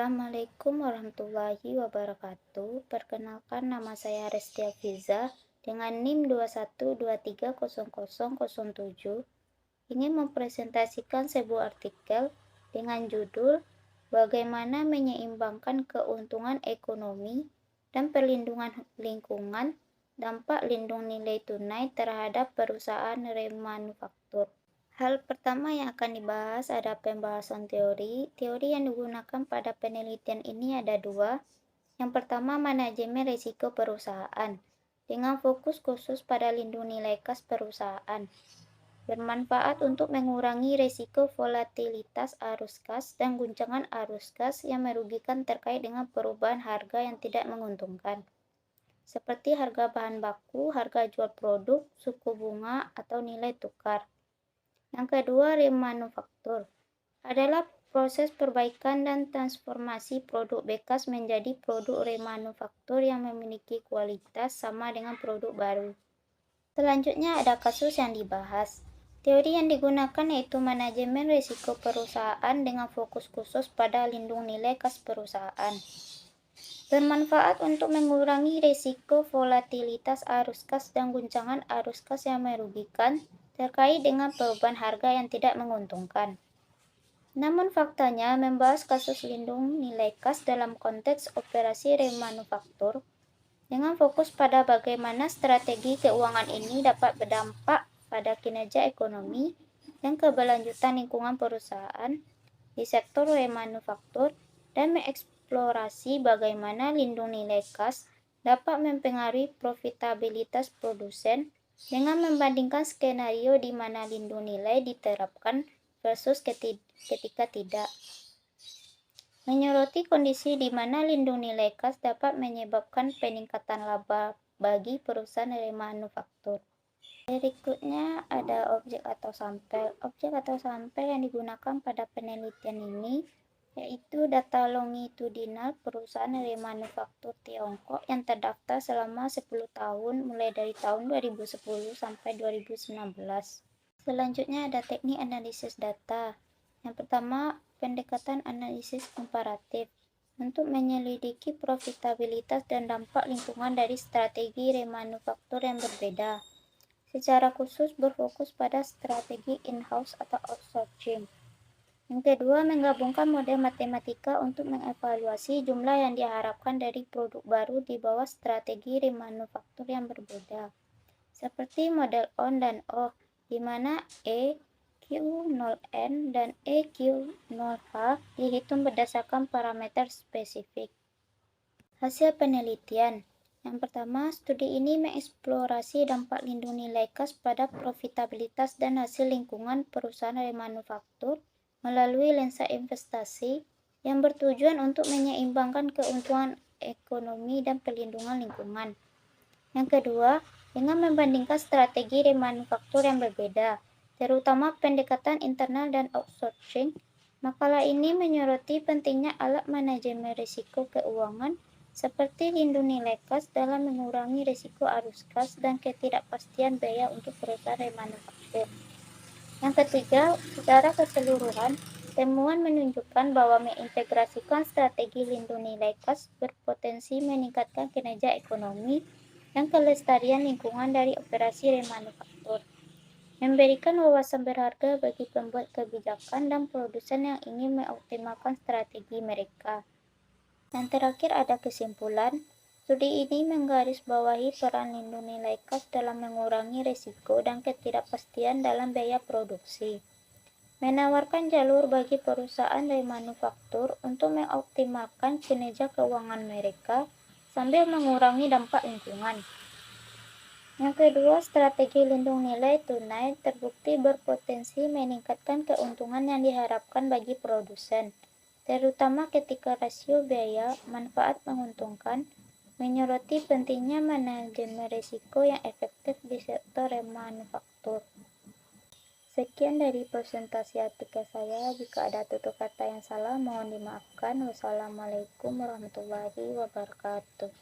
Assalamualaikum warahmatullahi wabarakatuh. Perkenalkan, nama saya Restia Fiza dengan NIM 21230007. Ingin mempresentasikan sebuah artikel dengan judul Bagaimana Menyeimbangkan Keuntungan Ekonomi dan Perlindungan Lingkungan, Dampak Lindung Nilai Tunai terhadap Perusahaan Remanufaktur. Hal pertama yang akan dibahas ada pembahasan teori. Teori yang digunakan pada penelitian ini ada dua. Yang pertama, manajemen risiko perusahaan, dengan fokus khusus pada lindung nilai kas perusahaan. Bermanfaat untuk mengurangi risiko volatilitas arus kas dan guncangan arus kas yang merugikan terkait dengan perubahan harga yang tidak menguntungkan, seperti harga bahan baku, harga jual produk, suku bunga, atau nilai tukar. Yang kedua, remanufaktur adalah proses perbaikan dan transformasi produk bekas menjadi produk remanufaktur yang memiliki kualitas sama dengan produk baru. Selanjutnya ada kasus yang dibahas. Teori yang digunakan yaitu manajemen risiko perusahaan dengan fokus khusus pada lindung nilai kas perusahaan. Bermanfaat untuk mengurangi risiko volatilitas arus kas dan guncangan arus kas yang merugikan terkait dengan perubahan harga yang tidak menguntungkan. Namun faktanya, membahas kasus lindung nilai kas dalam konteks operasi remanufaktur dengan fokus pada bagaimana strategi keuangan ini dapat berdampak pada kinerja ekonomi dan keberlanjutan lingkungan perusahaan di sektor remanufaktur dan mengeksplorasi bagaimana lindung nilai kas dapat mempengaruhi profitabilitas produsen dengan membandingkan skenario di mana lindung nilai diterapkan versus ketika tidak. Menyoroti kondisi di mana lindung nilai kas dapat menyebabkan peningkatan laba bagi perusahaan remanufaktur. Berikutnya ada objek atau sampel. Objek atau sampel yang digunakan pada penelitian ini yaitu data longitudinal perusahaan remanufaktur Tiongkok yang terdaftar selama 10 tahun mulai dari tahun 2010 sampai 2019. Selanjutnya ada teknik analisis data. Yang pertama, pendekatan analisis komparatif untuk menyelidiki profitabilitas dan dampak lingkungan dari strategi remanufaktur yang berbeda. Secara khusus berfokus pada strategi in-house atau outsourcing. Yang kedua, menggabungkan model matematika untuk mengevaluasi jumlah yang diharapkan dari produk baru di bawah strategi remanufaktur yang berbeda, seperti model on dan off, di mana EQ0N dan EQ0H dihitung berdasarkan parameter spesifik. Hasil penelitian. Yang pertama, studi ini mengeksplorasi dampak lindung nilai kas pada profitabilitas dan hasil lingkungan perusahaan remanufaktur melalui lensa investasi yang bertujuan untuk menyeimbangkan keuntungan ekonomi dan perlindungan lingkungan. Yang kedua, dengan membandingkan strategi remanufaktur yang berbeda, terutama pendekatan internal dan outsourcing, makalah ini menyoroti pentingnya alat manajemen risiko keuangan seperti lindung nilai kas dalam mengurangi risiko arus kas dan ketidakpastian biaya untuk perusahaan remanufaktur. Yang ketiga, secara keseluruhan, temuan menunjukkan bahwa mengintegrasikan strategi lindung nilai kas berpotensi meningkatkan kinerja ekonomi dan kelestarian lingkungan dari operasi remanufaktur, memberikan wawasan berharga bagi pembuat kebijakan dan produsen yang ingin mengoptimalkan strategi mereka. Dan terakhir ada kesimpulan. Studi ini menggarisbawahi peran lindung nilai kas dalam mengurangi risiko dan ketidakpastian dalam biaya produksi, menawarkan jalur bagi perusahaan remanufaktur untuk mengoptimalkan kinerja keuangan mereka sambil mengurangi dampak lingkungan. Yang kedua, strategi lindung nilai tunai terbukti berpotensi meningkatkan keuntungan yang diharapkan bagi produsen, terutama ketika rasio biaya manfaat menguntungkan, menyoroti pentingnya manajemen risiko yang efektif di sektor remanufaktur. Sekian dari presentasi artikel saya. Jika ada tutur kata yang salah, mohon dimaafkan. Wassalamualaikum warahmatullahi wabarakatuh.